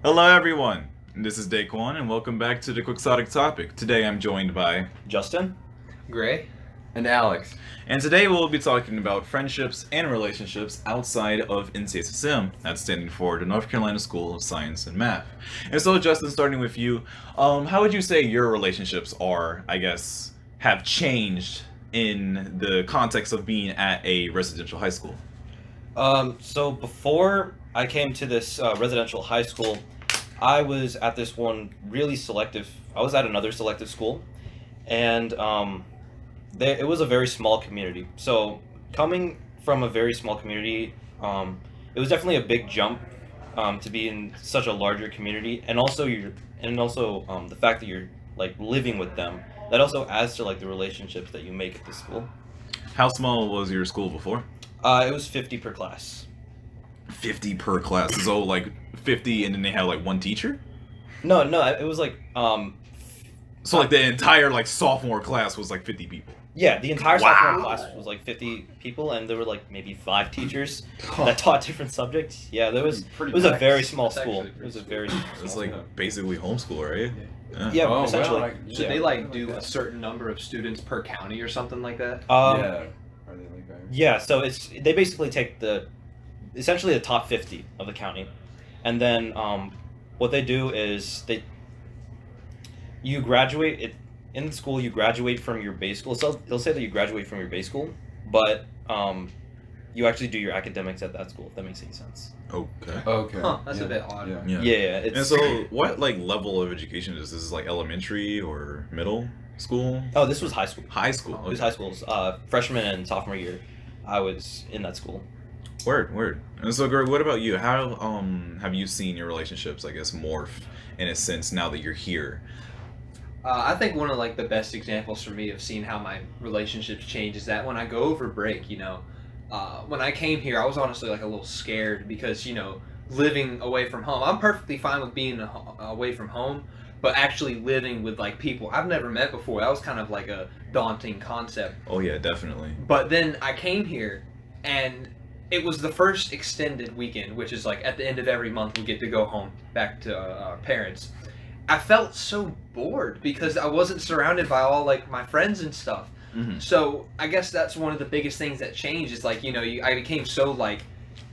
Hello, everyone. This is Daquan, and welcome back to the Quixotic topic. Today, I'm joined by Justin? Gray? And Alex. and today we'll be talking about friendships and relationships outside of NCSSM. That's standing for the North Carolina School of Science and Math. And so, Justin, starting with you, how would you say your relationships are, I guess, have changed in the context of being at a residential high school? So before I came to this residential high school, I was at this one really selective. I was at another selective school, and it was a very small community. So coming from a very small community, it was definitely a big jump to be in such a larger community, and also the fact that you're like living with them. That also adds to like the relationships that you make at the school. How small was your school before? It was 50 per class. 50 per class. So, like, 50 and then they have, like, one teacher? No, it was like So, like, the entire, like, sophomore class was, like, 50 people. yeah, the entire Wow. sophomore class was like 50 people, and there were like maybe 5 teachers that taught different subjects. Yeah, there was. Pretty It was a nice. very small That's school. actually It was a pretty very. It's small like basically homeschool, right? Yeah, Oh, essentially. well, Should Yeah. they like do a certain number of students per county or something like that? Yeah. Are they like that? Yeah, so they basically take essentially the top 50 of the county, and then what they do is you graduate it in the school. You graduate from your base school. So they'll say that you graduate from your base school, but you actually do your academics at that school. If that makes any sense. Okay. Okay. Huh, that's yeah. a bit odd. Yeah. Yeah. Yeah, it's. And so, what like level of education is this? Is like elementary or middle school? Oh, this was high school. High school. It was Okay. high schools. Freshman and sophomore year, I was in that school. Word. And so, Greg, what about you? How have you seen your relationships, I guess, morph in a sense now that you're here? I think one of like the best examples for me of seeing how my relationships change is that when I go over break, when I came here, I was honestly like a little scared because living away from home, I'm perfectly fine with being away from home, but actually living with like people I've never met before, that was kind of like a daunting concept. Oh yeah, definitely. But then I came here, and it was the first extended weekend, which is like at the end of every month we get to go home back to our parents. I felt so bored because I wasn't surrounded by all like my friends and stuff. Mm-hmm. So I guess that's one of the biggest things that changed. Is like I became so like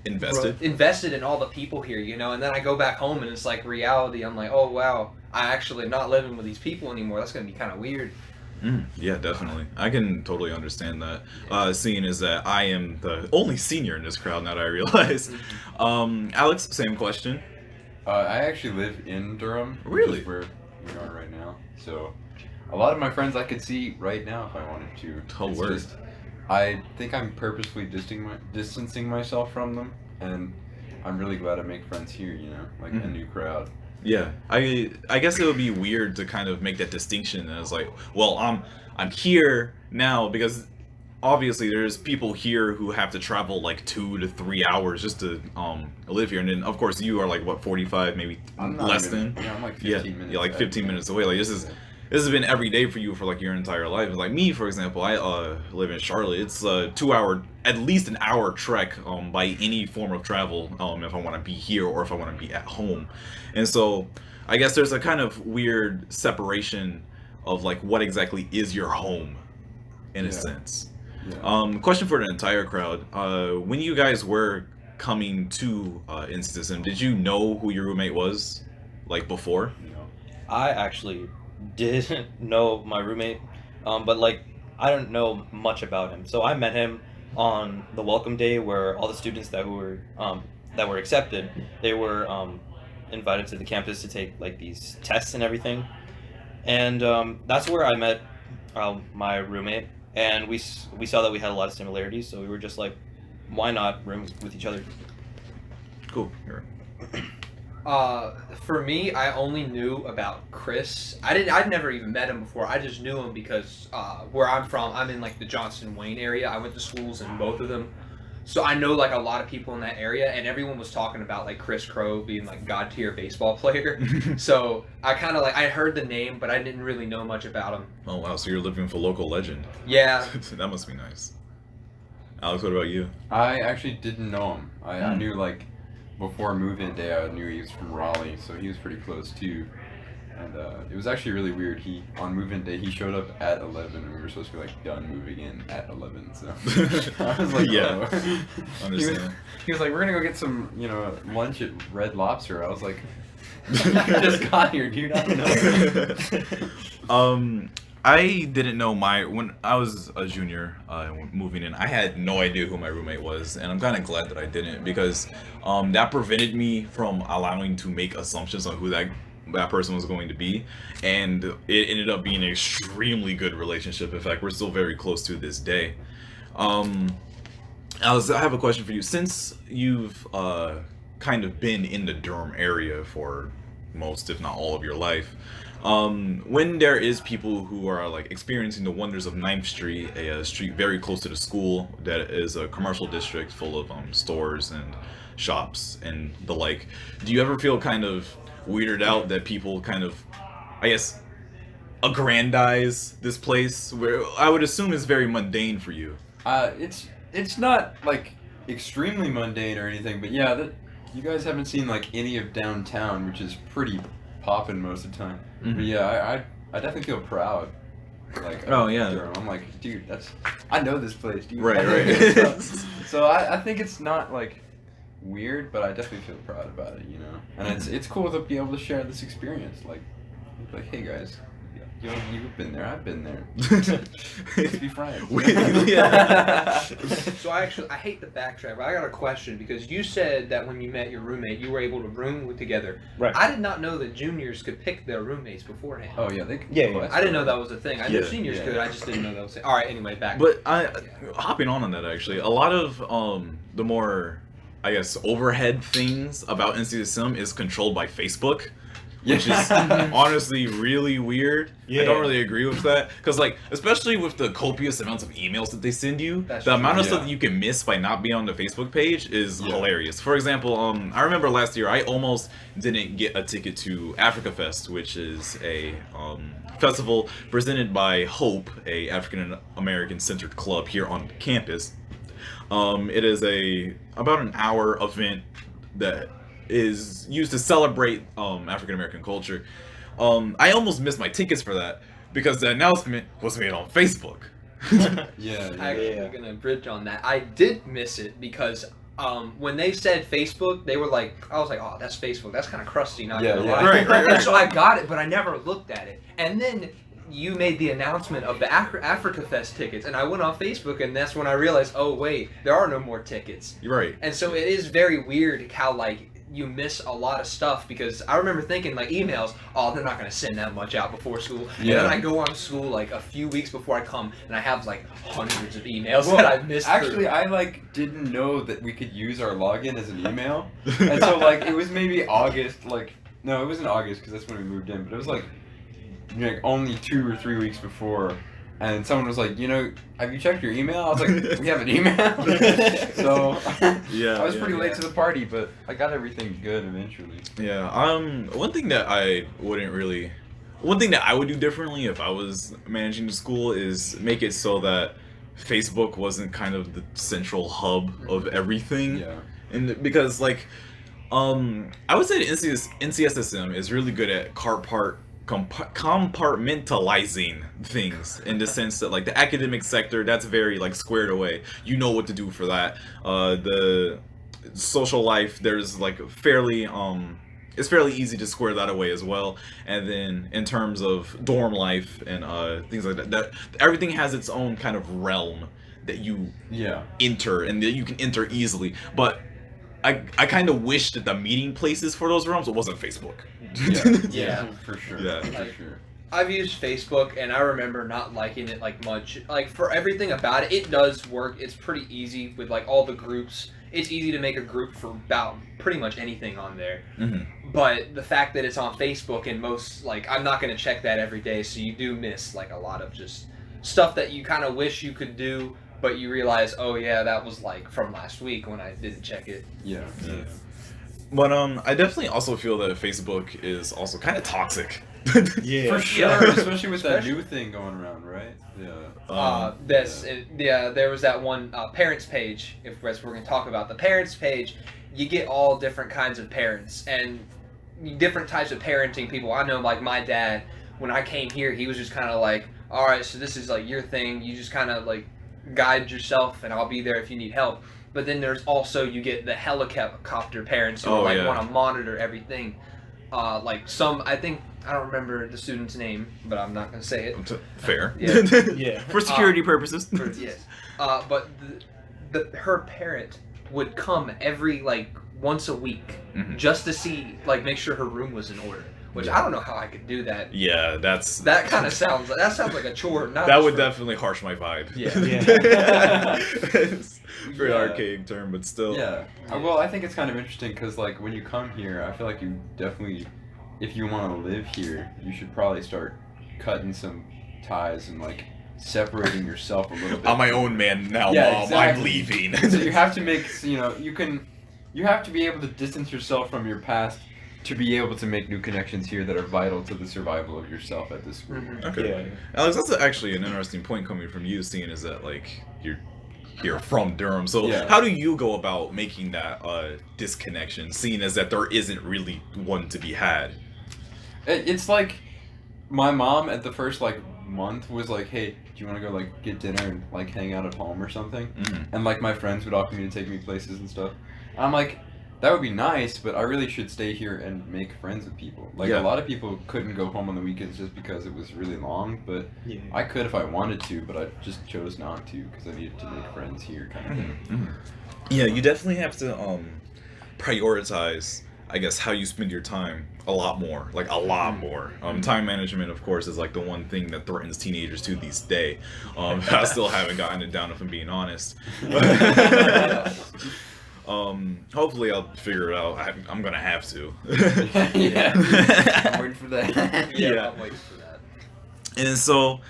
invested in all the people here, and then I go back home and it's like reality. I'm like, oh wow, I actually am not living with these people anymore. That's gonna be kind of weird. Yeah, definitely. I can totally understand that. Seeing as that I am the only senior in this crowd now that I realize. Alex, same question. I actually live in Durham. Really? Which is where we are right now. So, a lot of my friends I could see right now if I wanted to. Oh, It's word. just, I think I'm purposefully distancing myself from them, and I'm really glad I make friends here. Like a new crowd. Yeah, I guess it would be weird to kind of make that distinction as like, well, I'm here now because obviously there's people here who have to travel like 2 to 3 hours just to live here, and then of course you are like what 45 maybe I'm not less even, than I'm like 15 yeah minutes. yeah like 15 minutes away. Like this has been every day for you for like your entire life. Like me, for example, I live in Charlotte. It's a 2 hour, at least an hour trek by any form of travel if I want to be here or if I want to be at home. And so I guess there's a kind of weird separation of like what exactly is your home in a Yeah. sense. Yeah. Question for the entire crowd. When you guys were coming to NCSM, did you know who your roommate was like before? I actually didn't know my roommate, but like I don't know much about him. So I met him on the welcome day where all the students that were accepted, they were invited to the campus to take like these tests and everything, and that's where I met my roommate, and we saw that we had a lot of similarities, so we were just like, why not room with each other? Cool. Here. For me, I only knew about Chris. I'd never even met him before. I just knew him because where I'm from, I'm in like the Johnson Wayne area. I went to schools in both of them. So I know like a lot of people in that area, and everyone was talking about like Chris Crow being like god tier baseball player. So I kind of like I heard the name, but I didn't really know much about him. Oh wow, so you're living for local legend. Yeah. That must be nice. Alex, what about you? I actually didn't know him. I knew like before move-in day, I knew he was from Raleigh, so he was pretty close too. And it was actually really weird. On move-in day, he showed up at 11, and we were supposed to be like done moving in at 11. So I was like, Yeah. oh. Understand. He was like, we're gonna go get some, lunch at Red Lobster. I was like, I just got here, dude. I don't know. I didn't know when I was a junior moving in. I had no idea who my roommate was, and I'm kind of glad that I didn't, because that prevented me from allowing to make assumptions on who that person was going to be, and it ended up being an extremely good relationship. In fact, we're still very close to this day. I have a question for you. Since you've kind of been in the Durham area for most, if not all, of your life, when there is people who are like experiencing the wonders of 9th Street, a street very close to the school that is a commercial district full of stores and shops and the like, do you ever feel kind of weirded out that people kind of, I guess, aggrandize this place where I would assume is very mundane for you? It's not like extremely mundane or anything, but yeah, you guys haven't seen like any of downtown, which is pretty poppin' most of the time. Mm-hmm. But yeah, I definitely feel proud. Like, oh yeah, Durham. I'm like, dude, I know this place, dude. Right. So I think it's not like weird, but I definitely feel proud about it, And it's cool to be able to share this experience. Like hey guys, you've been there, I've been there. Let's be friends. So I hate the backtrack, but I got a question, because you said that when you met your roommate, you were able to room together. Right. I did not know that juniors could pick their roommates beforehand. Oh yeah, they. Yeah. I didn't know that was a thing. I knew Yeah. seniors could. I just didn't know that was a thing. All right. Anyway, back. But hopping on that, actually, a lot of the more, I guess, overhead things about NCSM is controlled by Facebook, which is honestly really weird. Yeah. I don't really agree with that, because like, especially with the copious amounts of emails that they send you, That's the amount of true. stuff that you can miss by not being on the Facebook page is Yeah. hilarious. For example, I remember last year I almost didn't get a ticket to Africa Fest, which is a festival presented by Hope, a African American centered club here on campus. It is about an hour event that is used to celebrate African American culture. I almost missed my tickets for that because the announcement was made on Facebook. Yeah. Actually, gonna bridge on that. I did miss it because when they said Facebook, they were like, I was like, oh, that's Facebook. That's kind of crusty, not Yeah, gonna yeah. lie. Right. And so I got it, but I never looked at it. And then you made the announcement of the Africa Fest tickets, and I went on Facebook, and that's when I realized, oh wait, there are no more tickets. You're right. And so it is very weird how like you miss a lot of stuff, because I remember thinking like emails, oh, they're not gonna send that much out before school. And Yeah. then I go on school like a few weeks before I come, and I have like hundreds of emails that I've missed. Actually, I like didn't know that we could use our login as an email, and so like it was maybe August. Like no, it wasn't August because that's when we moved in, but it was like only 2 or 3 weeks before. And someone was like, have you checked your email? I was like, we have an email? So, Yeah. I was yeah, pretty yeah. late to the party, but I got everything good eventually. Yeah. One thing that I would do differently if I was managing the school is make it so that Facebook wasn't kind of the central hub of everything. Yeah. And because like, I would say that NCSSM is really good at compartmentalizing things, in the sense that like the academic sector, that's very like squared away. You know what to do for that. The social life, there's like it's fairly easy to square that away as well. And then in terms of dorm life and things like that everything has its own kind of realm that you enter, and that you can enter easily. But I kind of wish that the meeting places for those realms, it wasn't Facebook. Yeah. For sure. Yeah. For sure. I've used Facebook, and I remember not liking it like much. Like for everything about it, it does work. It's pretty easy with like all the groups. It's easy to make a group for about pretty much anything on there. Mm-hmm. But the fact that it's on Facebook, and most like I'm not gonna check that every day, so you do miss like a lot of just stuff that you kind of wish you could do, but you realize, oh yeah, that was like from last week when I didn't check it. Yeah. But I definitely also feel that Facebook is also kind of toxic Yeah. For sure, Yeah. especially with that Especially- new thing going around, right? Yeah. There was that one parents page. If we're going to talk about the parents page, you get all different kinds of parents and different types of parenting people. I know, like my dad, when I came here, he was just kind of like, all right, so this is like your thing. You just kind of like guide yourself, and I'll be there if you need help. But then there's also you get the helicopter parents who like want to monitor everything. Like some, I think I don't remember the student's name, but I'm not going to say it. Fair. Yeah. Yeah. For security purposes. Yes. But her parent would come every like once a week just to see like make sure her room was in order. Which I don't know how I could do that. Yeah, That kind of sounds like a chore. Not that just would for- definitely harsh my vibe. Yeah. It's a very Yeah. archaic term, but still. Yeah. Well, I think it's kind of interesting because, like, when you come here, I feel like you definitely, if you want to live here, you should probably start cutting some ties and, like, separating yourself a little bit. I'm my own man now, Yeah, Mom. exactly. I'm leaving. So you have to make, you have to be able to distance yourself from your past to be able to make new connections here that are vital to the survival of yourself at this school. Okay. Yeah. Alex, that's actually an interesting point coming from you, seeing is that, like, you're from Durham. So Yeah. how do you go about making that disconnection, seeing as that there isn't really one to be had? It's like my mom at the first like month was like, "Hey, do you want to go like get dinner and like hang out at home or something?" And like my friends would offer me to take me places and stuff. And I'm like, that would be nice, but I really should stay here and make friends with people. Like Yeah. a lot of people couldn't go home on the weekends just because it was really long, but Yeah. I could if I wanted to, but I just chose not to because I needed to make friends here, kind of thing. Yeah, you definitely have to prioritize, I guess, how you spend your time a lot more, like a lot more. Time management, of course, is like the one thing that threatens teenagers to this day. I still haven't gotten it down, if I'm being honest. Hopefully I'll figure it out. I'm gonna have to. Yeah. I'm waiting for that. Yeah. I'm waiting for that. And so,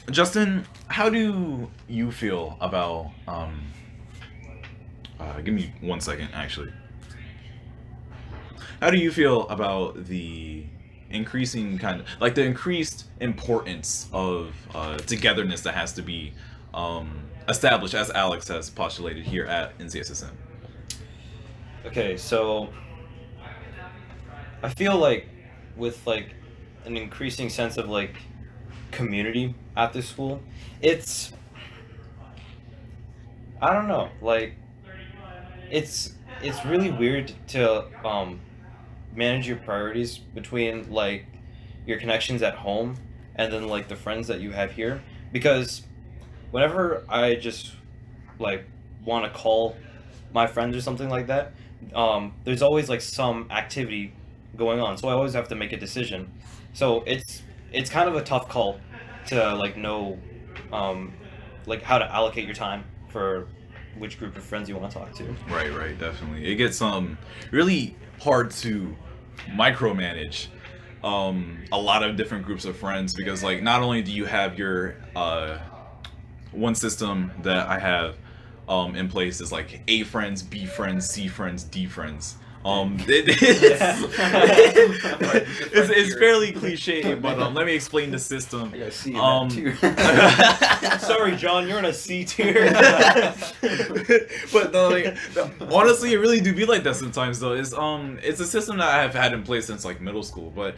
Justin, how do you feel about give me 1 second, actually. How do you feel about the increasing the increased importance of togetherness that has to be established, as Alex has postulated here at NCSSM? Okay, so I feel like with like an increasing sense of like community at this school, it's, I don't know, like it's really weird to manage your priorities between like your connections at home and then like the friends that you have here, because whenever I just like want to call my friends or something like that, there's always like some activity going on, so I always have to make a decision. So it's kind of a tough call to like know like how to allocate your time for which group of friends you want to talk to. Right, definitely. It gets really hard to micromanage a lot of different groups of friends, because like not only do you have your one system that I have in place is like A friends, B friends, C friends, D friends. It's fairly cliche, but let me explain the system. I gotta see that too. Sorry, John, you're in a C tier. But honestly, it really do be like that sometimes. Though it's a system that I have had in place since like middle school, but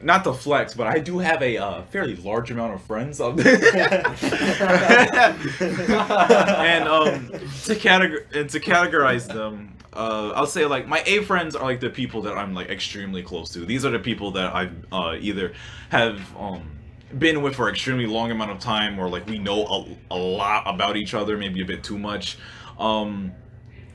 not to flex, but I do have a fairly large amount of friends. And to categorize them, I'll say like my A friends are like the people that I'm like extremely close to. These are the people that I've either have been with for an extremely long amount of time, or like we know a lot about each other, maybe a bit too much.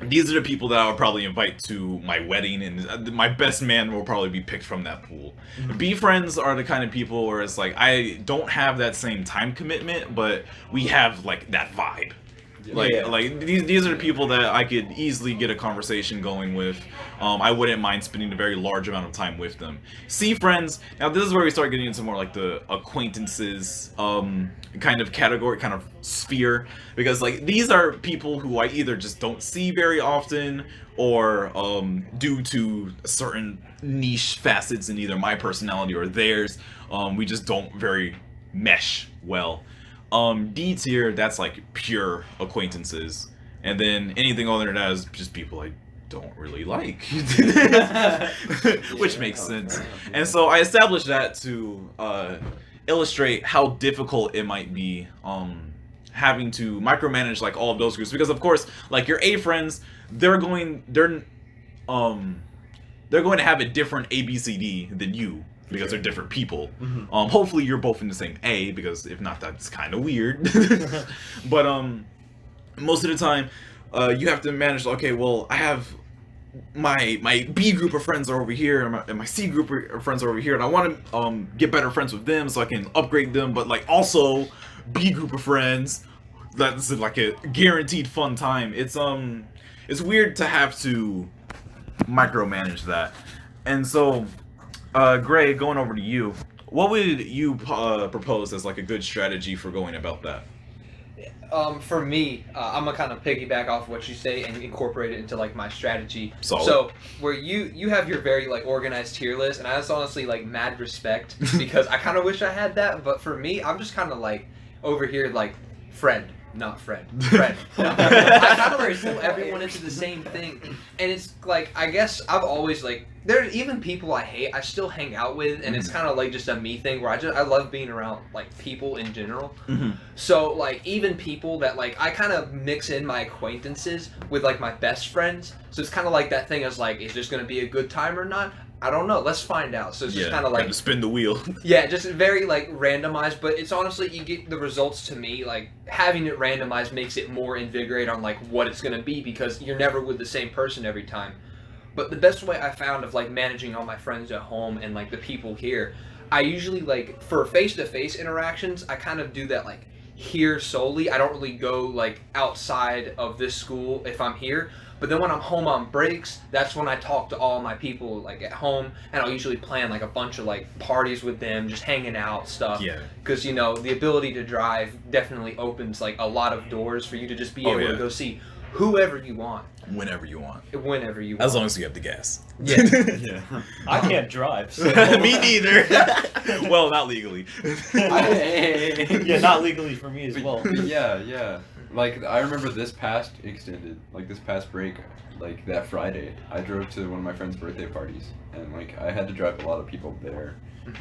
These are the people that I'll probably invite to my wedding, and my best man will probably be picked from that pool. B friends are the kind of people where it's like I don't have that same time commitment, but we have like that vibe. Like these are the people that I could easily get a conversation going with. I wouldn't mind spending a very large amount of time with them. C friends. Now this is where we start getting into more like the acquaintances kind of category, kind of sphere, because like these are people who I either just don't see very often, or due to certain niche facets in either my personality or theirs, we just don't very mesh well. D tier, that's like pure acquaintances, and then anything other than that is just people I don't really like, which makes sense. And so I established that to illustrate how difficult it might be having to micromanage like all of those groups, because of course like your A friends, they're going to have a different ABCD than you, because they're different people. Hopefully you're both in the same A, because if not, that's kind of weird. But most of the time you have to manage, okay, well, I have my B group of friends are over here, and my C group of friends are over here, and I want to get better friends with them so I can upgrade them, but like also B group of friends, that's like a guaranteed fun time. It's weird to have to micromanage that. And so Gray, going over to you, what would you propose as like a good strategy for going about that? For me, I'm gonna kind of piggyback off what you say and incorporate it into like my strategy. Solid. So where you have your very like organized tier list, and I just honestly like mad respect, because I kind of wish I had that. But for me, I'm just kind of like over here like friend, not friend. I kind of pull everyone into the same thing, and it's like I guess I've always like there's even people I hate I still hang out with, and it's kind of like just a me thing where I love being around like people in general. So like even people that like I kind of mix in my acquaintances with like my best friends, so it's kind of like that thing as like, is this gonna be a good time or not? I don't know. Let's find out. So it's just kind of like spin the wheel. Yeah, just very like randomized, but it's honestly you get the results to me like having it randomized makes it more invigorated on like what it's gonna be, because you're never with the same person every time. But the best way I found of like managing all my friends at home and like the people here, I usually like for face-to-face interactions, I kind of do that like here solely. I don't really go like outside of this school if I'm here. But then when I'm home on breaks, that's when I talk to all my people like at home, and I'll usually plan like a bunch of like parties with them, just hanging out stuff. Yeah. Because you know the ability to drive definitely opens like a lot of doors for you to just be able to go see whoever you want. Whenever you want. Whenever you want. As long as you have the gas. Yeah. Yeah. I can't drive. So. Me neither. Well, not legally. Yeah, not legally for me as well. Yeah. Like, I remember this past break, like, that Friday, I drove to one of my friend's birthday parties, and, like, I had to drive a lot of people there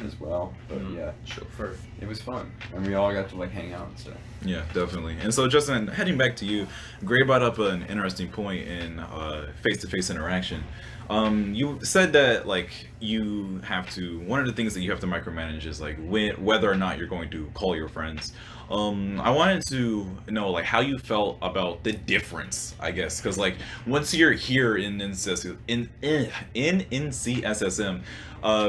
as well, but yeah. Chauffeur. It was fun, and we all got to, like, hang out and stuff. Yeah, definitely. And so, Justin, heading back to you, Gray brought up an interesting point in face-to-face interaction. You said that like you have to. One of the things that you have to micromanage is like whether or not you're going to call your friends. I wanted to know like how you felt about the difference, I guess, because like once you're here in NCSSM,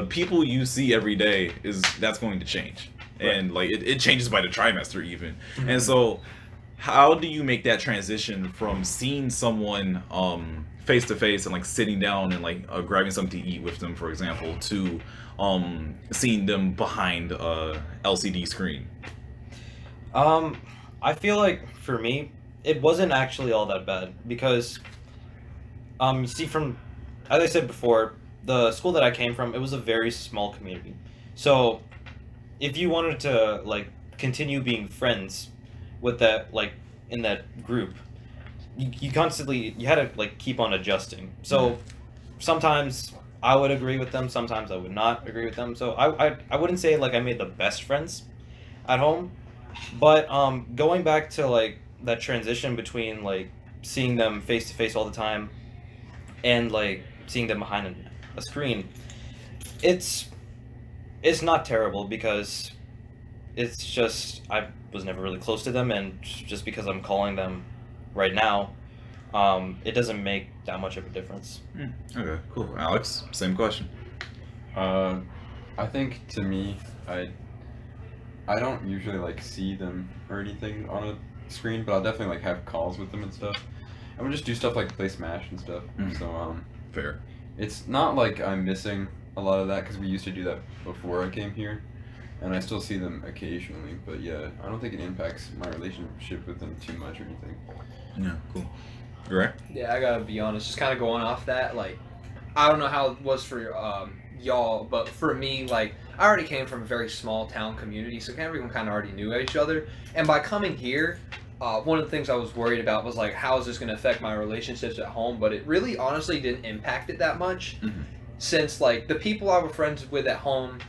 people you see every day that's going to change, and like it changes by the trimester even, and so. How do you make that transition from seeing someone face to face and like sitting down and like grabbing something to eat with them, for example, to seeing them behind a LCD screen? I feel like for me, it wasn't actually all that bad because, you see, from as I said before, the school that I came from, it was a very small community. So, if you wanted to like continue being friends with that, like in that group, you constantly had to like keep on adjusting. So sometimes I would agree with them, sometimes I would not agree with them. So I wouldn't say like I made the best friends at home, but going back to like that transition between like seeing them face to face all the time and like seeing them behind a screen, it's not terrible because it's just I was never really close to them, and just because I'm calling them right now, it doesn't make that much of a difference. Okay, cool. Alex, same question. I think to me, I don't usually like see them or anything on a screen, but I'll definitely like have calls with them and stuff. And we'll just do stuff like play Smash and stuff. So Fair. it's not like I'm missing a lot of that because we used to do that before I came here, and I still see them occasionally. But yeah, I don't think it impacts my relationship with them too much or anything. Yeah, cool. Right? Yeah, I gotta be honest. Just kind of going off that, like, I don't know how it was for y'all, but for me, like, I already came from a very small town community, so everyone kind of already knew each other. And by coming here, one of the things I was worried about was like, how is this going to affect my relationships at home? But it really, honestly, didn't impact it that much, since like the people I was friends with at home,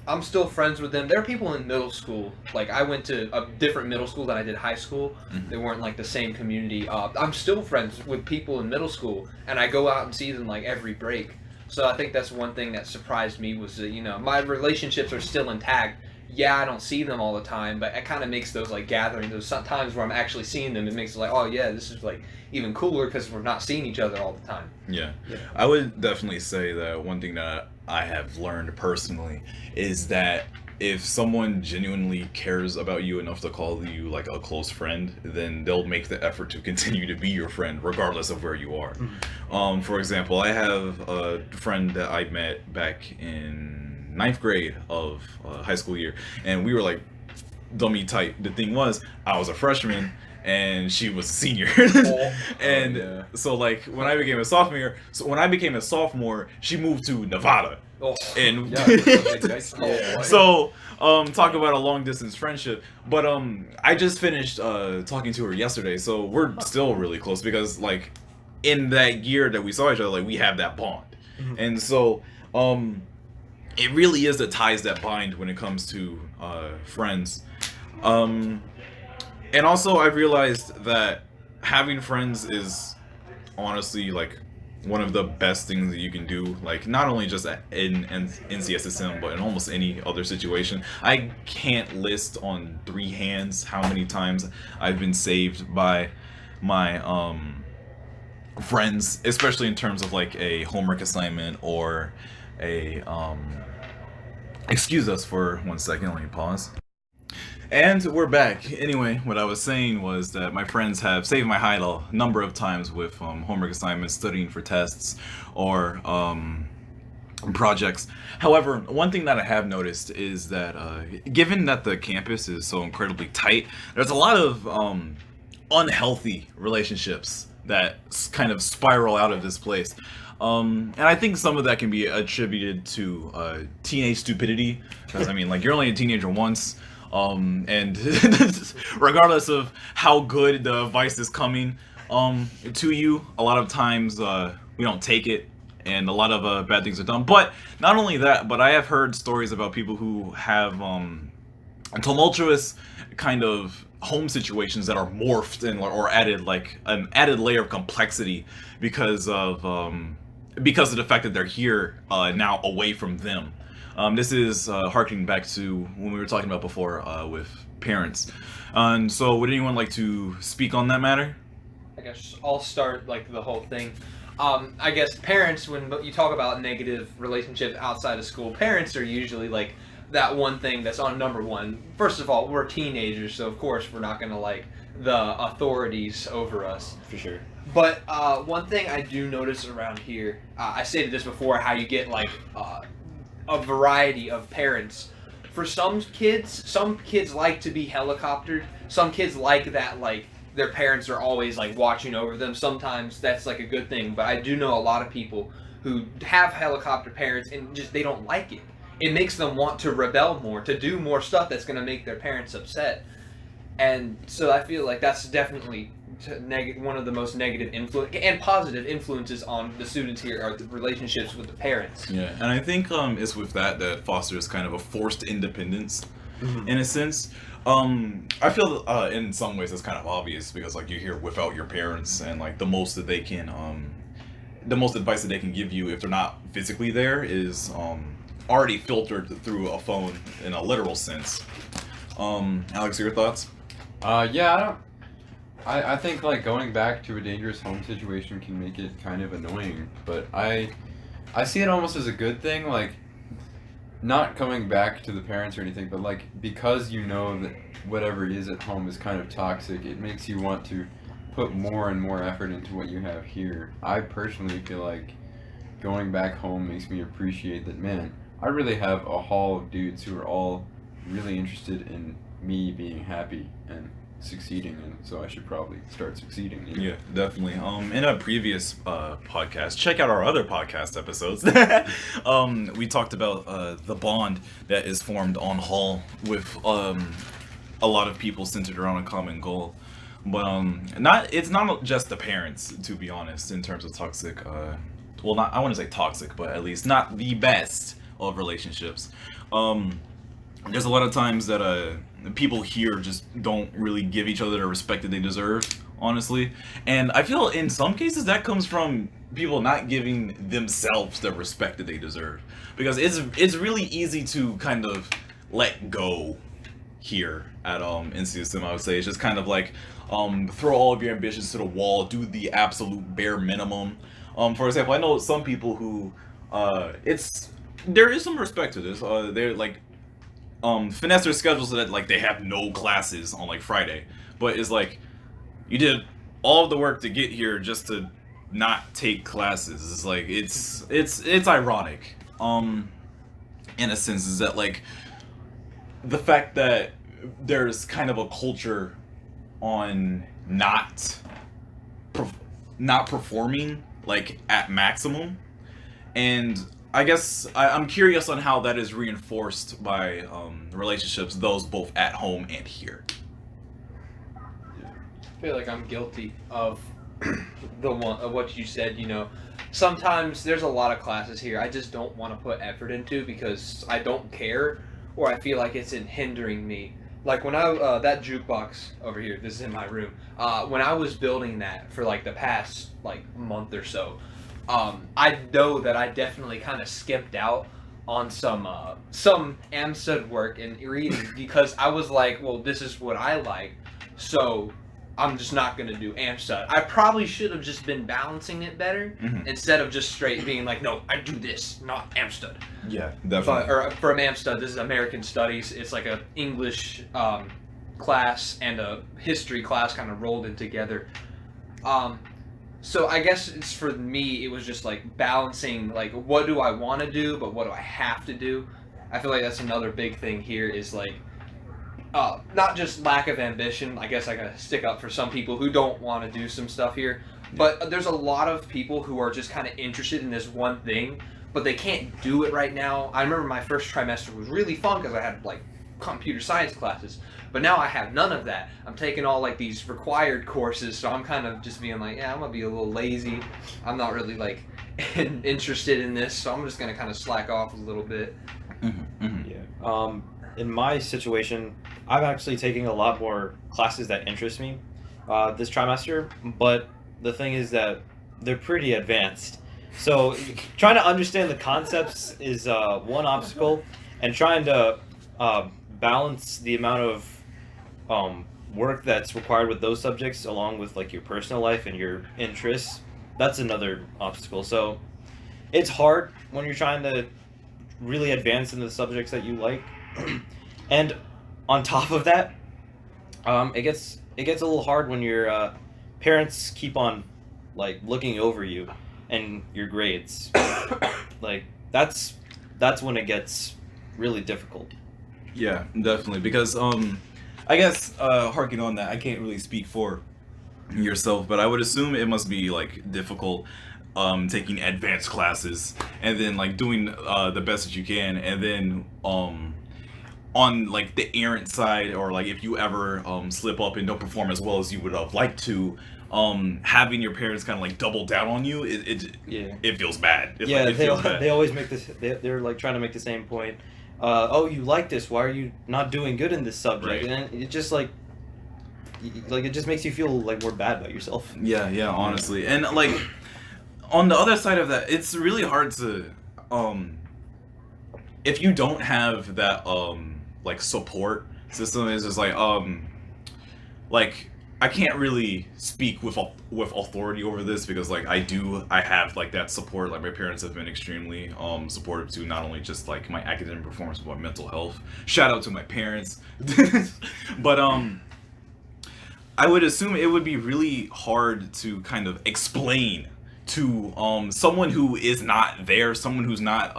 I'm still friends with them. There are people in middle school. Like, I went to a different middle school than I did high school. They weren't like the same community. I'm still friends with people in middle school, and I go out and see them like every break. So I think that's one thing that surprised me was that, you know, my relationships are still intact. Yeah, I don't see them all the time, but it kind of makes those like gatherings, those times where I'm actually seeing them, it makes it like, oh yeah, this is like even cooler because we're not seeing each other all the time. Yeah. I would definitely say that one thing that I have learned personally is that if someone genuinely cares about you enough to call you like a close friend, then they'll make the effort to continue to be your friend regardless of where you are. For example, I have a friend that I met back in 9th grade of high school year, and we were like dummy tight. The thing was, I was a freshman and she was a senior. So like when I became a sophomore, she moved to Nevada. And so talk about a long distance friendship. But I just finished talking to her yesterday, so we're still really close because like in that year that we saw each other, like we have that bond. And so it really is the ties that bind when it comes to friends. And also I've realized that having friends is honestly like one of the best things that you can do, like not only just in NCSSM but in almost any other situation. I can't list on 3 hands how many times I've been saved by my friends, especially in terms of like a homework assignment or a excuse us for 1 second, let me pause. And we're back. Anyway, what I was saying was that my friends have saved my hide a number of times with homework assignments, studying for tests, or projects. However, one thing that I have noticed is that given that the campus is so incredibly tight, there's a lot of unhealthy relationships that kind of spiral out of this place. And I think some of that can be attributed to teenage stupidity, because I mean, like, you're only a teenager once. And regardless of how good the advice is coming to you, a lot of times we don't take it, and a lot of bad things are done. But not only that, but I have heard stories about people who have tumultuous kind of home situations that are morphed and or added like an added layer of complexity because of the fact that they're here now away from them. This is harkening back to when we were talking about before with parents. And so would anyone like to speak on that matter? I guess I'll start like the whole thing. I guess parents, when you talk about negative relationships outside of school, parents are usually like that one thing that's on number one. First of all, we're teenagers, so of course we're not gonna like the authorities over us. For sure. But one thing I do notice around here, I stated this before, how you get like a variety of parents. For some kids like to be helicoptered. Some kids like that, like their parents are always like watching over them. Sometimes that's like a good thing, but I do know a lot of people who have helicopter parents and just they don't like it. It makes them want to rebel more, to do more stuff that's going to make their parents upset. And so I feel like that's definitely one of the most negative influence and positive influences on the students here are the relationships with the parents. Yeah, and I think it's with that fosters kind of a forced independence in a sense. I feel in some ways it's kind of obvious because like you're here without your parents, and like the most that they can the most advice that they can give you if they're not physically there is already filtered through a phone in a literal sense. Alex, your thoughts? I think like going back to a dangerous home situation can make it kind of annoying, but I see it almost as a good thing. Like not coming back to the parents or anything, but like because you know that whatever is at home is kind of toxic, it makes you want to put more and more effort into what you have here. I personally feel like going back home makes me appreciate that, man, I really have a hall of dudes who are all really interested in me being happy and succeeding, and so I should probably start succeeding. You know? Yeah, definitely. In a previous podcast, check out our other podcast episodes. We talked about the bond that is formed on Hall with a lot of people centered around a common goal. But it's not just the parents, to be honest, in terms of toxic. Well, not I want to say toxic, but at least not the best of relationships. There's a lot of times that people here just don't really give each other the respect that they deserve, honestly. And I feel in some cases that comes from people not giving themselves the respect that they deserve. Because it's really easy to kind of let go here at NCSM, I would say. It's just kind of like throw all of your ambitions to the wall, do the absolute bare minimum. For example, I know some people who there is some respect to this. They're like finesse their schedule so that like they have no classes on like Friday, but it's like you did all of the work to get here just to not take classes. It's like it's ironic in a sense, is that like the fact that there's kind of a culture on not performing like at maximum, and I guess I'm curious on how that is reinforced by relationships, those both at home and here. I feel like I'm guilty of of what you said. You know, sometimes there's a lot of classes here I just don't want to put effort into because I don't care, or I feel like it's hindering me. Like when I that jukebox over here, this is in my room. When I was building that for like the past like month or so, I know that I definitely kind of skipped out on some AmStud work and reading because I was like, well, this is what I like, so I'm just not going to do AmStud. I probably should have just been balancing it better instead of just straight being like, no, I do this, not AmStud. Yeah, definitely. Or from AmStud, this is American Studies. It's like a English class and a history class kind of rolled in together. So I guess it's for me, it was just like balancing, like, what do I want to do, but what do I have to do? I feel like that's another big thing here is like, not just lack of ambition. I guess I gotta stick up for some people who don't want to do some stuff here, but there's a lot of people who are just kind of interested in this one thing, but they can't do it right now. I remember my first trimester was really fun because I had like computer science classes, but now I have none of that. I'm taking all like these required courses, so I'm kind of just being like, yeah, I'm gonna be a little lazy. I'm not really like interested in this, so I'm just gonna kind of slack off a little bit. Yeah. In my situation, I'm actually taking a lot more classes that interest me this trimester, but the thing is that they're pretty advanced. So trying to understand the concepts is one obstacle, and trying to balance the amount of work that's required with those subjects along with like your personal life and your interests, that's another obstacle. So it's hard when you're trying to really advance in the subjects that you like. And on top of that, it gets a little hard when your parents keep on like looking over you and your grades. Like that's when it gets really difficult. Yeah, definitely. Because I guess harking on that, I can't really speak for yourself, but I would assume it must be like difficult taking advanced classes and then like doing the best that you can, and then on like the errant side, or like if you ever slip up and don't perform as well as you would have liked to, having your parents kind of like double down on you, it feels bad. It feels bad. They always make this. They're like trying to make the same point. Oh, you like this? Why are you not doing good in this subject? Right. And it just like it just makes you feel like more bad about yourself. Yeah, honestly. And like on the other side of that, it's really hard to if you don't have that like support system. Is just like I can't really speak with authority over this because like I have like that support. Like my parents have been extremely supportive to not only just like my academic performance but my mental health. Shout out to my parents. But I would assume it would be really hard to kind of explain to someone who is not there, someone who's not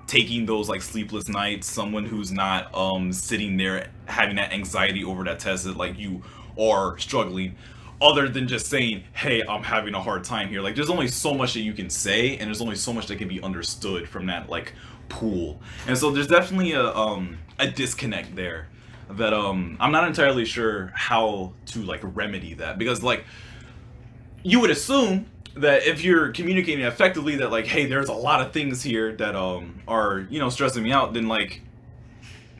taking those like sleepless nights, someone who's not sitting there having that anxiety over that test that like you are struggling, other than just saying, hey, I'm having a hard time here. Like there's only so much that you can say, and there's only so much that can be understood from that like pool. And so there's definitely a disconnect there that I'm not entirely sure how to like remedy that, because like you would assume that if you're communicating effectively that like, hey, there's a lot of things here that are, you know, stressing me out, then like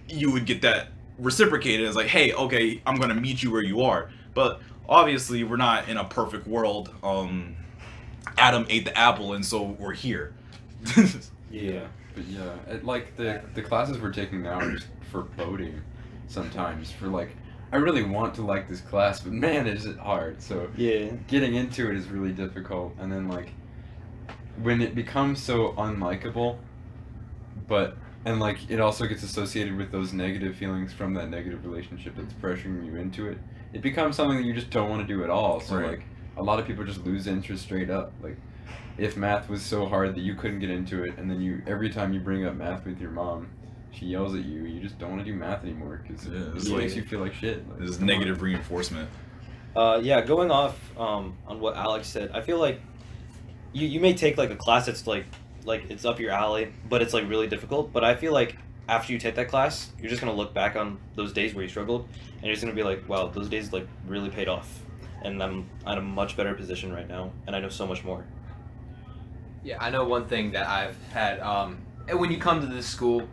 you would get that reciprocated as like, hey, okay, I'm gonna meet you where you are. But obviously we're not in a perfect world. Adam ate the apple and so we're here. Yeah. But yeah, like the classes we're taking now are just foreboding sometimes. For like, I really want to like this class, but man, is it hard. So Yeah. getting into it is really difficult. And then like, when it becomes so unlikable, and like it also gets associated with those negative feelings from that negative relationship that's pressuring you into it, it becomes something that you just don't want to do at all. So Right. like, a lot of people just lose interest straight up. Like, if math was so hard that you couldn't get into it, and then every time you bring up math with your mom, she yells at you, you just don't want to do math anymore because Yeah, it it's just makes like- you feel like shit. Like, This is come on. negative reinforcement. Yeah, going off on what Alex said, I feel like you may take like a class that's like it's up your alley, but it's like really difficult. But I feel like after you take that class, you're just gonna look back on those days where you struggled, and you're just gonna be like, wow, those days like really paid off, and I'm at a much better position right now, and I know so much more. Yeah, I know one thing that I've had. And when you come to this school,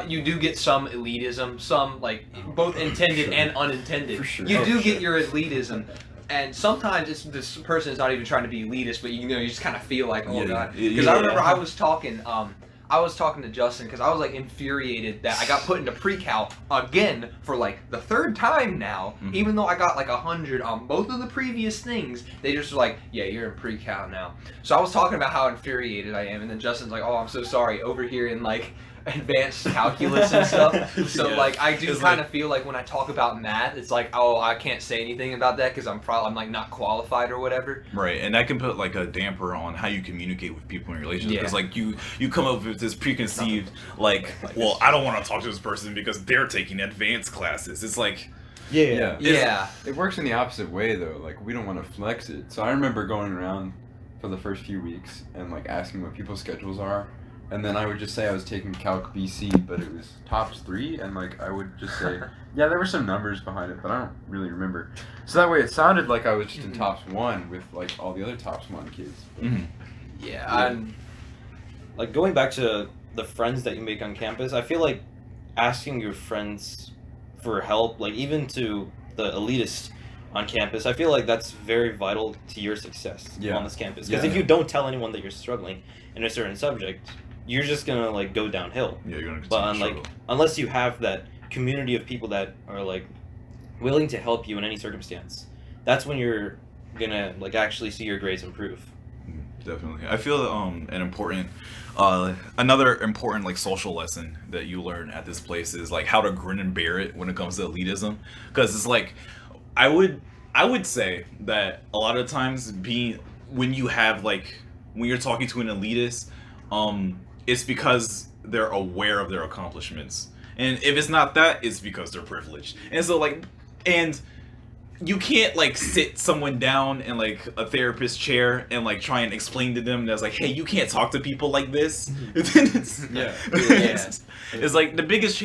you do get some elitism, some like both intended Sure. and unintended. For sure. You Oh, do sure. get your elitism, and sometimes it's this person is not even trying to be elitist, but you know you just kind of feel like, oh Yeah, god. yeah, Because I yeah. remember I was talking to Justin because I was like infuriated that I got put into pre-cal again for like the third time now, Mhm. even though I got like 100 on both of the previous things. They just were like, yeah, you're in pre-cal now. So I was talking about how infuriated I am, and then Justin's like, oh, I'm so sorry, over here in like advanced calculus and stuff. So Yeah. like I do It's kind like- of feel like when I talk about math, it's like, oh, I can't say anything about that because I'm like not qualified or whatever. Right, and that can put like a damper on how you communicate with people in relationships. Yeah. Because like you come up with this preconceived like, well, I don't want to talk to this person because they're taking advanced classes. It's like, Yeah. Yeah. It works in the opposite way though. Like, we don't want to flex it. So I remember going around for the first few weeks and like asking what people's schedules are, and then I would just say I was taking Calc BC, but it was tops 3, and like I would just say, yeah, there were some numbers behind it, but I don't really remember. So that way it sounded like I was just in tops 1 with like all the other tops 1 kids. Yeah. I'm like going back to the friends that you make on campus. I feel like asking your friends for help, like even to the elitists on campus, I feel like that's very vital to your success Yeah. on this campus. Because Yeah. if you don't tell anyone that you're struggling in a certain subject, you're just gonna like go downhill. yeah, you're gonna But continue to unlike struggle. unless you have that community of people that are like willing to help you in any circumstance, that's when you're gonna like actually see your grades improve. Definitely. I feel an important another important like social lesson that you learn at this place is like how to grin and bear it when it comes to elitism, because it's like I would say that a lot of times when you have like when you're talking to an elitist, it's because they're aware of their accomplishments, and if it's not that, it's because they're privileged. And so like, and you can't like sit someone down in like a therapist chair and like try and explain to them that's like, hey, you can't talk to people like this. Yeah. It's like the biggest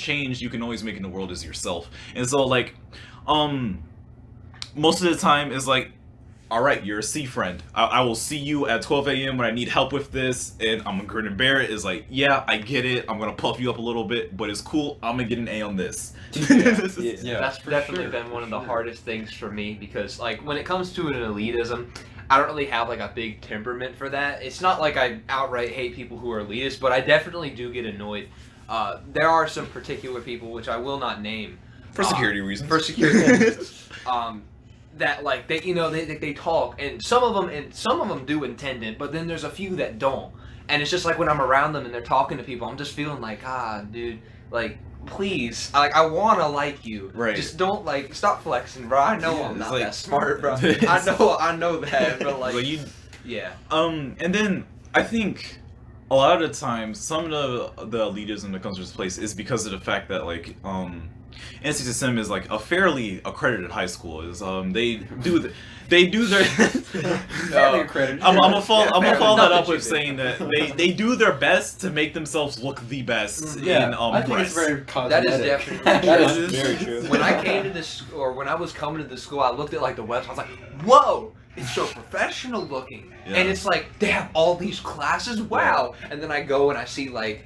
change you can always make in the world is yourself. And so like most of the time it's like, all right, you're a C friend. I will see you at 12 a.m. when I need help with this, and I'm gonna grin and bear it. Is like, yeah, I get it. I'm gonna puff you up a little bit, but it's cool. I'm gonna get an A on this. Yeah. That's for definitely sure, been one of the for sure. hardest things for me because, like, when it comes to an elitism, I don't really have like a big temperament for that. It's not like I outright hate people who are elitist, but I definitely do get annoyed. There are some particular people, which I will not name, For security reasons. For security reasons. That like they talk, and some of them do intend it, but then there's a few that don't. And it's just like when I'm around them and they're talking to people, I'm just feeling like, dude, like, please, I want to like you. Right. Just don't, like, stop flexing, bro. I know I'm not like, that smart, bro. I know that, but, like, yeah. And then I think a lot of the times some of the elitism that comes to this place is because of the fact that, like, NCSM is like a fairly accredited high school. Is they do their Fairly accredited. I'm gonna follow that up Nothing with cheated. saying that they do their best to make themselves look the best Yeah, in I think it's dress. very That cosmetic. is definitely That true. is very true. When I came to this, or when I was coming to the school, I looked at, like, the website. I was like, whoa, it's so professional looking. Yeah. And it's like, they have all these classes, wow. And then I go and I see, like,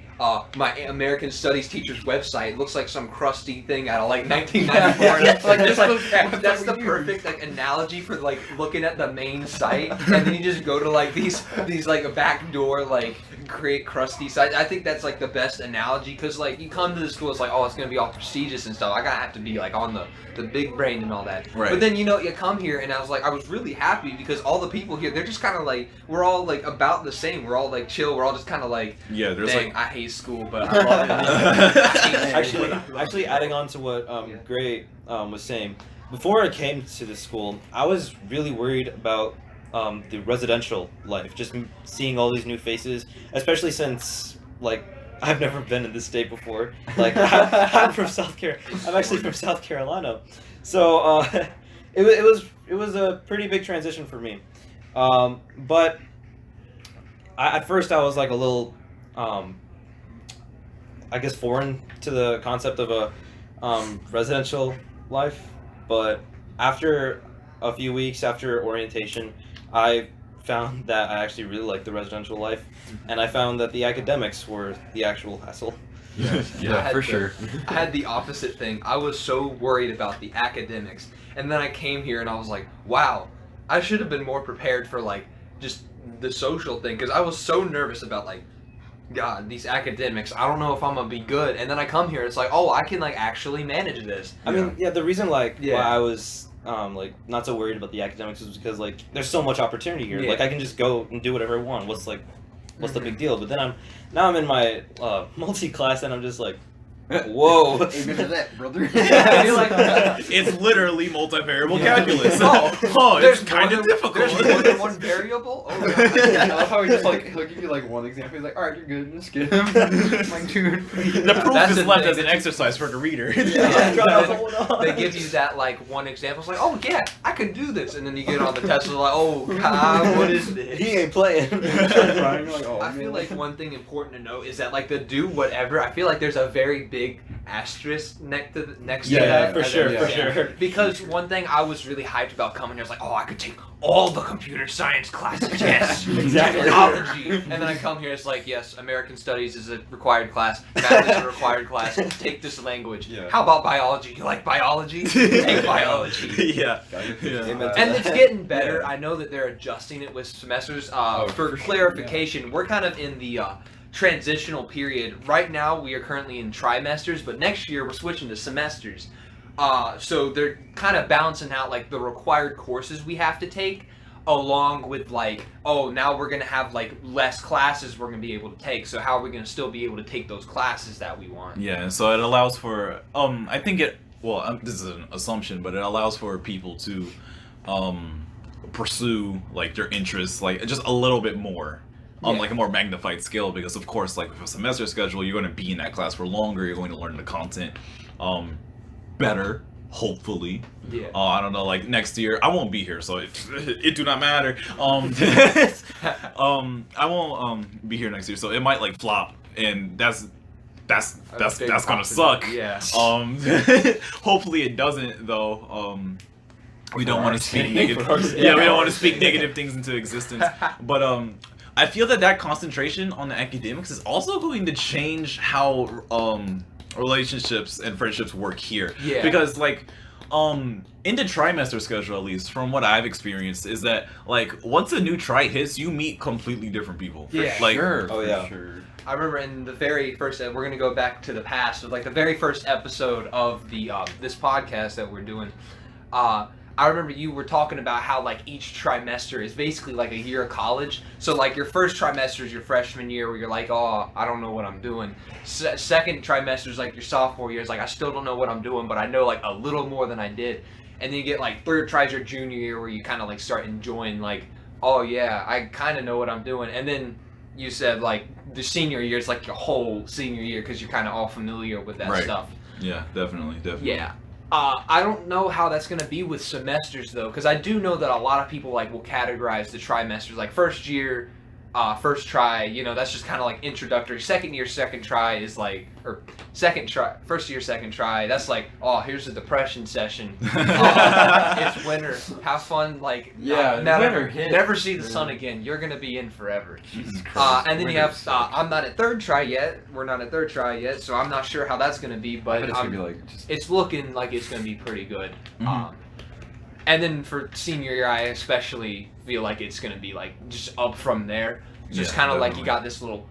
my American Studies teacher's website. It looks like some crusty thing out of, like, 1994. And it's like, that's the perfect, like, analogy for, like, looking at the main site. And then you just go to, like, these like, backdoor, like, great crusty sites. I think that's, like, the best analogy, because, like, you come to the school, it's like, oh, it's going to be all prestigious and stuff. I gotta have to be, like, on the big brain and all that. Right. But then, you come here, and I was really happy, because all the people here, they're just kind of, like, we're all, like, about the same. We're all, like, chill. We're all just kind of, like, Yeah, there's dang, like I hate school, but I love it. I hate it. Actually, adding on to what Gray was saying, before I came to this school, I was really worried about the residential life, just seeing all these new faces, especially since, like, I've never been in this state before. Like, I'm from South Carolina. I'm actually from South Carolina, so it was a pretty big transition for me. But at first I was like a little, I guess, foreign to the concept of a residential life. But after a few weeks after orientation, I found that I actually really liked the residential life, and I found that the academics were the actual hassle. yeah, Yeah, had for the- sure. I had the opposite thing. I was so worried about the academics, and then I came here and I was like, wow, I should have been more prepared for, like, just the social thing, because I was so nervous about, like, God, these academics, I don't know if I'm gonna be good. And then I come here, it's like, oh, I can, like, actually manage this. I mean, yeah, the reason, like, Yeah. why I was like not so worried about the academics is because, like, there's so much opportunity here. Yeah. Like, I can just go and do whatever I want. What's the Mhm. big deal? But then I'm in my multi-class, and I'm just like, whoa. Amen to that, brother. I feel like- it's literally multivariable Yeah. calculus. Oh, It's kind of difficult. There's more than one variable? Oh, I God. love how he just, like, he'll give you, like, one example. He's like, alright, you're good, just skip. I'm like, dude. The proof That's is the left thing. as an exercise for the reader. Yeah, try to hold on. They give you that, like, one example. It's like, oh, yeah, I can do this. And then you get on the test and like, oh, God, what is this? He ain't playing. Crying, you're like, oh, I feel man. like one thing important to note is that, like, the do whatever, I feel like there's a very big asterisk next to Yeah, that. for sure, for sure. Because one thing I was really hyped about coming here was like, oh, I could take all the computer science classes, yes, Exactly. technology. And then I come here, it's like, yes, American Studies is a required class, math is a required class, take this language. Yeah. How about biology? You like biology? Take biology. yeah. Yeah. Amen. And it's getting better. I know that they're adjusting it with semesters. For for sure, clarification, we're kind of in the transitional period. Right now, we are currently in trimesters, but next year we're switching to semesters. So they're kind of balancing out, like, the required courses we have to take, along with, like, oh, now we're gonna have, like, less classes we're gonna be able to take. So how are we gonna still be able to take those classes that we want? Yeah, so it allows for I think this is an assumption, but it allows for people to pursue, like, their interests, like, just a little bit more on, Yeah. like, a more magnified scale, because of course, like, with a semester schedule, you're going to be in that class for longer, you're going to learn the content better, hopefully. Yeah. I don't know, like, next year I won't be here, so it do not matter. I won't be here next year, so it might, like, flop, and that's big gonna suck. possibility, yeah. Hopefully it doesn't, though. We don't For want our to speak sake. negative. For our sake. Yeah, we For don't our want to speak sake. negative things into existence. But I feel that concentration on the academics is also going to change how relationships and friendships work here. Yeah. Because, like, in the trimester schedule, at least from what I've experienced, is that like once a new tri hits, you meet completely different people. Yeah. Like Sure, Oh, for yeah. sure. I remember in the very first, we're gonna go back to the past, but like the very first episode of the this podcast that we're doing, I remember you were talking about how like each trimester is basically like a year of college. So like your first trimester is your freshman year where you're like, oh, I don't know what I'm doing. Second trimester is like your sophomore year. It's like I still don't know what I'm doing, but I know like a little more than I did. And then you get like third tri is your junior year where you kind of like start enjoying like, oh yeah, I kind of know what I'm doing. And then you said like the senior year is like your whole senior year because you're kind of all familiar with that Right. stuff. yeah, definitely. Yeah. I don't know how that's going to be with semesters though, because I do know that a lot of people like will categorize the trimesters like first year, first try. You know, that's just kind of like introductory. Second year, second try is like, or second try, first year, second try. That's like, oh, here's the depression session. It's winter. Have fun. Like, Yeah, winter hit. never see the sun again. You're gonna be in forever. Jesus Christ. And then you Winter have, sucks. I'm not at third try yet. We're not at third try yet, so I'm not sure how that's gonna be. I But bet it's gonna be like just it's looking like it's going to be pretty good. Mhm. And then for senior year, I especially feel like it's going to be like just up from there. Just Yeah, kind of like you definitely. got this little,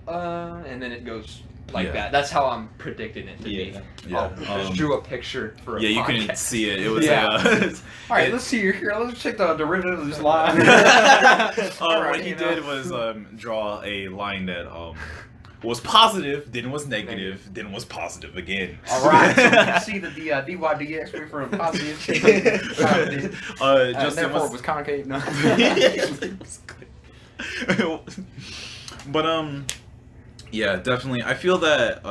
and then it goes like Yeah. that. That's how I'm predicting it to Yeah. be. Yeah, Just drew a picture for a Yeah, you podcast. couldn't see it. It was Yeah. all right. Let's see here. Let's check the derivative of this line. What he did was draw a line that was positive, then was negative, then was positive again. All right. So we can see that the dy dx went from positive to Just therefore it was concave. No. But yeah, definitely. I feel that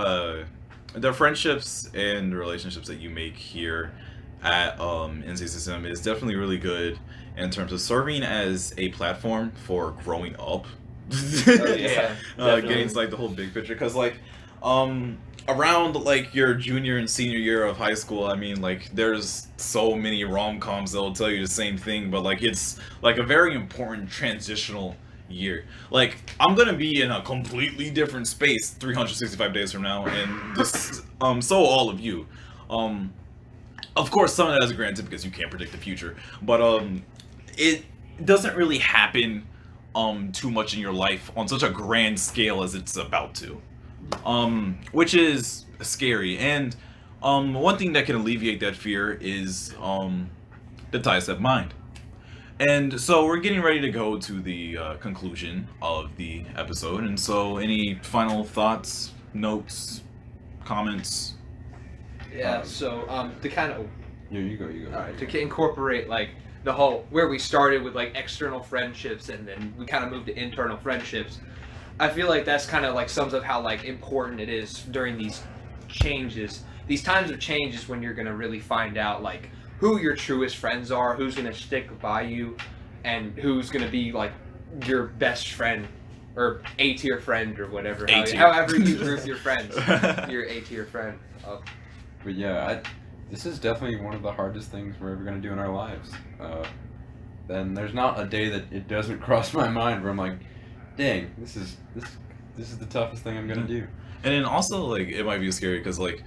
the friendships and relationships that you make here at NCSSM is definitely really good in terms of serving as a platform for growing up. Yeah, Getting to like the whole big picture, because like around like your junior and senior year of high school, I mean, like there's so many rom-coms that'll tell you the same thing, but like it's like a very important transitional year. Like I'm gonna be in a completely different space 365 days from now, and this so all of you, of course some of that is granted because you can't predict the future, but it doesn't really happen too much in your life on such a grand scale as it's about to, which is scary. And one thing that can alleviate that fear is the tie-step mind. And so we're getting ready to go to the conclusion of the episode, and so any final thoughts, notes, comments? Yeah. So to kind of Here you go. You go. all right, to incorporate like the whole where we started with like external friendships and then we kind of moved to internal friendships. I feel like that's kind of like sums up how like important it is during these changes, these times of change is when you're gonna really find out like who your truest friends are, who's gonna stick by you, and who's gonna be like your best friend or A tier friend or whatever. A-tier. However you group your friends, your A tier friend. But yeah, this is definitely one of the hardest things we're ever gonna do in our lives. Then there's not a day that it doesn't cross my mind where I'm like, dang, this is the toughest thing I'm gonna do. And then also like it might be scary because like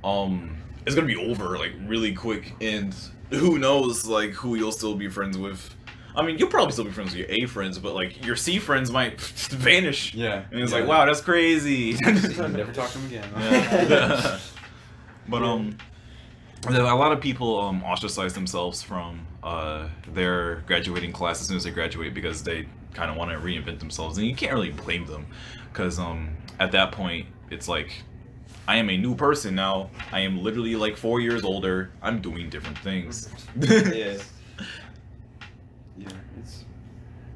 it's gonna be over like really quick, and who knows like who you'll still be friends with. I mean, you'll probably still be friends with your A friends, but like your C friends might vanish. Yeah. And it's like, wow, that's crazy. Never talk to him again. Yeah. But a lot of people ostracize themselves from their graduating class as soon as they graduate because they kind of want to reinvent themselves, and you can't really blame them because at that point it's like, I am a new person now. I am literally like 4 years older. I'm doing different things. Yeah. Yeah,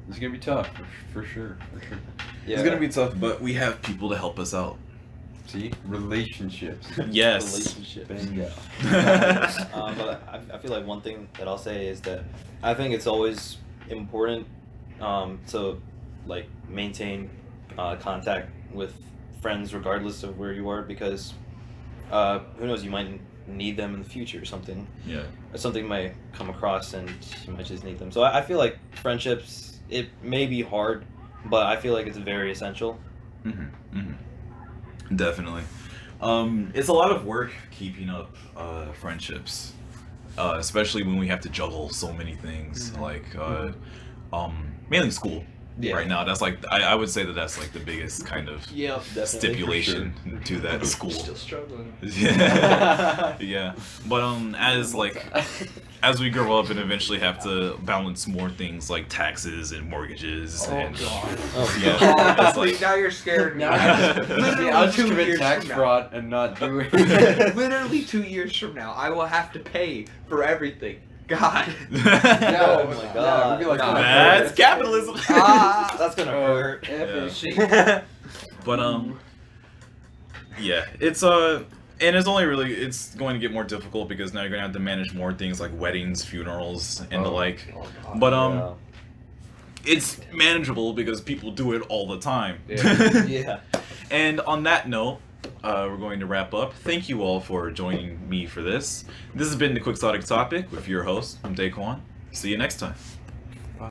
it's gonna be tough for sure. Yeah. It's gonna be tough, but we have people to help us out. See, relationships. Yes. Relationships. Bingo. But I feel like one thing that I'll say is that I think it's always important to like maintain contact with friends regardless of where you are, because who knows, you might need them in the future or something. Yeah. Or something might come across and you might just need them. So I feel like friendships, it may be hard, but I feel like it's very essential. Definitely. It's a lot of work keeping up friendships. especially when we have to juggle so many things, like mainly school. Yeah. Right now, that's like I would say that's like the biggest kind of Yep. stipulation to that school. Still struggling. Yeah, yeah. But as we grow up and eventually have to balance more things like taxes and mortgages and God. Oh, yeah, it's like Now you're scared me. Now I just, Literally I'll just 2 commit years tax from now. fraud and not do it. Literally 2 years from now, I will have to pay for everything. God. Oh my God. we'd be like, Nah. That's capitalism. That's gonna Oh, hurt. Yeah. See? But yeah, it's and it's only really it's going to get more difficult because now you're gonna have to manage more things like weddings, funerals, and the like. But Yeah. it's manageable because people do it all the time. Yeah. And on that note, we're going to wrap up. Thank you all for joining me for this. This has been the Quixotic Topic with your host, I'm Daquan. See you next time.